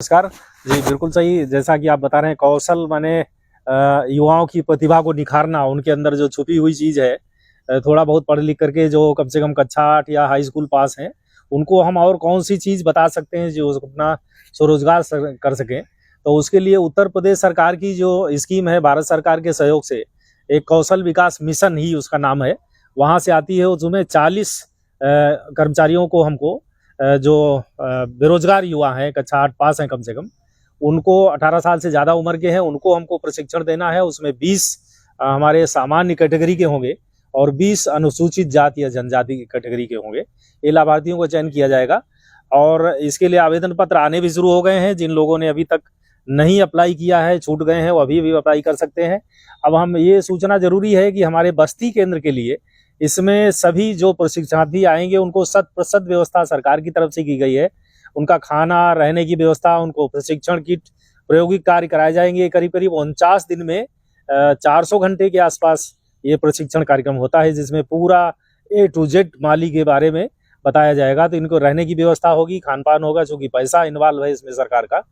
नमस्कार जी, बिल्कुल सही। जैसा कि आप बता रहे हैं, कौशल माने युवाओं की प्रतिभा को निखारना, उनके अंदर जो छुपी हुई चीज़ है, थोड़ा बहुत पढ़ लिख करके जो कम से कम कक्षा 8 या हाई स्कूल पास हैं, उनको हम और कौन सी चीज़ बता सकते हैं जो अपना स्वरोजगार कर सकें। तो उसके लिए उत्तर प्रदेश सरकार की जो स्कीम है, भारत सरकार के सहयोग से एक कौशल विकास मिशन ही उसका नाम है, वहाँ से आती है। उसमें 40 कर्मचारियों को हमको जो बेरोजगार युवा हैं, कक्षा 8 पास हैं कम से कम, उनको 18 साल से ज़्यादा उम्र के हैं, उनको हमको प्रशिक्षण देना है। उसमें 20 हमारे सामान्य कैटेगरी के होंगे और 20 अनुसूचित जाति या जनजाति की कैटेगरी के होंगे। ये लाभार्थियों को चयन किया जाएगा और इसके लिए आवेदन पत्र आने भी शुरू हो गए हैं। जिन लोगों ने अभी तक नहीं अप्लाई किया है, छूट गए हैं, वो अभी भी अप्लाई कर सकते हैं। अब हम ये सूचना जरूरी है कि हमारे बस्ती केंद्र के लिए इसमें सभी जो प्रशिक्षणार्थी आएंगे उनको 100% व्यवस्था सरकार की तरफ से की गई है। उनका खाना, रहने की व्यवस्था, उनको प्रशिक्षण किट, प्रायोगिक कार्य कराए जाएंगे। करीब करीब 49 दिन में 400 घंटे के आसपास ये प्रशिक्षण कार्यक्रम होता है, जिसमें पूरा A to Z माली के बारे में बताया जाएगा। तो इनको रहने की व्यवस्था होगी, खान पान होगा, चूँकि पैसा इन्वॉल्व है इसमें सरकार का,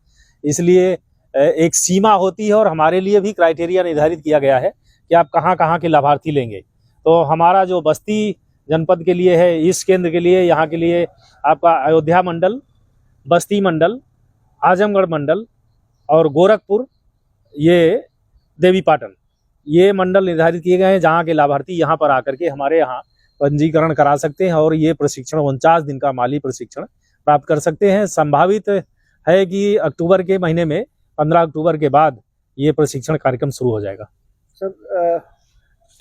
इसलिए एक सीमा होती है और हमारे लिए भी क्राइटेरिया निर्धारित किया गया है कि आप कहाँ कहाँ के लाभार्थी लेंगे। तो हमारा जो बस्ती जनपद के लिए है, इस केंद्र के लिए, यहाँ के लिए आपका अयोध्या मंडल, बस्ती मंडल, आजमगढ़ मंडल और गोरखपुर, ये देवीपाटन, ये मंडल निर्धारित किए गए हैं जहाँ के लाभार्थी यहाँ पर आकर के हमारे यहाँ पंजीकरण करा सकते हैं और ये प्रशिक्षण 49 दिन का माली प्रशिक्षण प्राप्त कर सकते हैं। संभावित है कि अक्टूबर के महीने में 15 अक्टूबर के बाद ये प्रशिक्षण कार्यक्रम शुरू हो जाएगा। सर,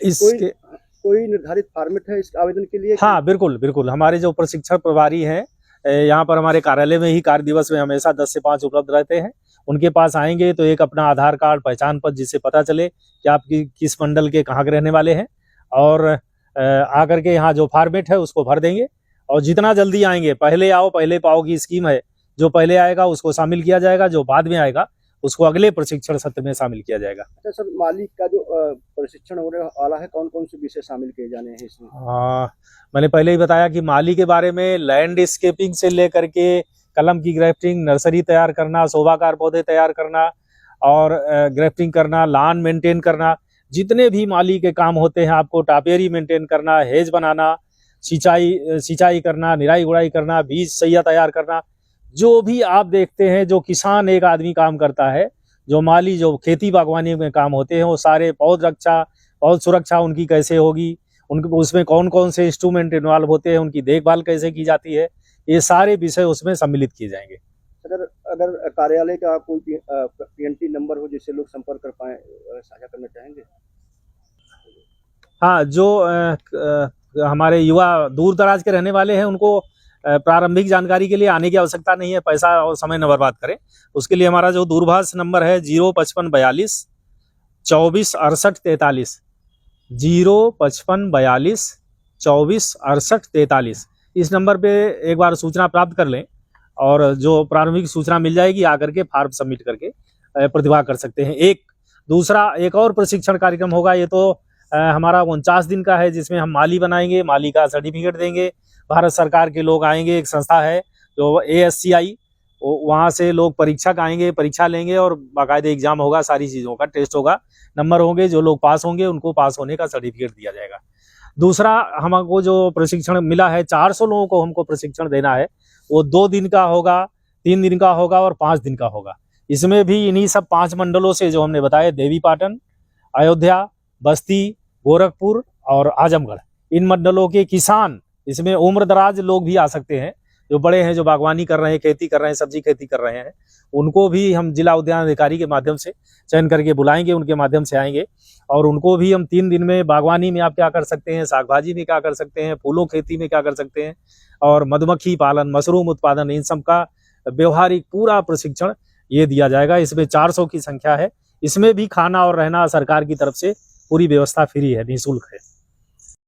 इसके कोई निर्धारित फॉर्मेट है इस आवेदन के लिए? हाँ, बिल्कुल बिल्कुल। हमारे जो प्रशिक्षण प्रभारी हैं यहाँ पर हमारे कार्यालय में ही कार्य दिवस में हमेशा 10 से 5 उपलब्ध रहते हैं। उनके पास आएंगे तो एक अपना आधार कार्ड, पहचान पत्र, जिससे पता चले कि आप किस मंडल के कहाँ के रहने वाले हैं, और आकर के यहाँ जो फॉर्मेट है उसको भर देंगे। और जितना जल्दी आएंगे, पहले आओ पहले पाओ की स्कीम है, जो पहले आएगा उसको शामिल किया जाएगा, जो बाद में आएगा उसको अगले प्रशिक्षण सत्र में शामिल किया जाएगा। अच्छा सर, माली का जो प्रशिक्षण होने वाला है, कौन कौन से विषय शामिल किए जाने हैं इसमें? मैंने पहले ही बताया कि माली के बारे में लैंडस्केपिंग से लेकर के कलम की ग्राफ्टिंग, नर्सरी तैयार करना, शोभाकार पौधे तैयार करना और ग्राफ्टिंग करना, लान मेंटेन करना, जितने भी माली के काम होते हैं, आपको टापेरी मेंटेन करना, हेज बनाना, सिंचाई करना, निराई गुड़ाई करना, बीज सैया तैयार करना, जो भी आप देखते हैं जो किसान एक आदमी काम करता है, जो माली जो खेती बागवानी में काम होते हैं, वो सारे पौध सुरक्षा उनकी कैसे होगी, उनको उसमें कौन कौन से इंस्ट्रूमेंट इन्वॉल्व होते हैं, उनकी देखभाल कैसे की जाती है, ये सारे विषय उसमें सम्मिलित किए जाएंगे। अगर कार्यालय का कोई PNT नंबर हो जिससे लोग संपर्क कर पाए, साझा करना चाहेंगे? हाँ, जो हमारे युवा दूर दराज के रहने वाले हैं, उनको प्रारंभिक जानकारी के लिए आने की आवश्यकता नहीं है, पैसा और समय न बर्बाद करें। उसके लिए हमारा जो दूरभाष नंबर है 05542 24 68 43, 05542 24 68 43, इस नंबर पे एक बार सूचना प्राप्त कर लें और जो प्रारंभिक सूचना मिल जाएगी, आकर के फॉर्म सबमिट करके प्रतिभाग कर सकते हैं। एक और प्रशिक्षण कार्यक्रम होगा, ये तो हमारा 49 दिन का है, जिसमें हम माली बनाएंगे, माली का सर्टिफिकेट देंगे। भारत सरकार के लोग आएंगे, एक संस्था है जो ASCI, वहाँ से लोग परीक्षक आएंगे, परीक्षा लेंगे और बाकायदे एग्जाम होगा, सारी चीज़ों का टेस्ट होगा, नंबर होंगे, जो लोग पास होंगे उनको पास होने का सर्टिफिकेट दिया जाएगा। दूसरा, हमको जो प्रशिक्षण मिला है, 400 लोगों को हमको प्रशिक्षण देना है, वो 2 दिन का होगा, 3 दिन का होगा और 5 दिन का होगा। इसमें भी इन्हीं सब 5 मंडलों से जो हमने बताया, देवीपाटन, अयोध्या, बस्ती, गोरखपुर और आजमगढ़, इन मंडलों के किसान, इसमें उम्र दराज लोग भी आ सकते हैं, जो बड़े हैं, जो बागवानी कर रहे हैं, खेती कर रहे हैं, सब्जी खेती कर रहे हैं, उनको भी हम जिला उद्यान अधिकारी के माध्यम से चयन करके बुलाएंगे, उनके माध्यम से आएंगे और उनको भी हम 3 दिन में बागवानी में आप क्या कर सकते हैं, साग भाजी में क्या कर सकते हैं, फूलों खेती में क्या कर सकते हैं और मधुमक्खी पालन, मशरूम उत्पादन, इन सब का व्यवहारिक पूरा प्रशिक्षण ये दिया जाएगा। इसमें 400 की संख्या है। इसमें भी खाना और रहना सरकार की तरफ से पूरी व्यवस्था फ्री है, निःशुल्क है।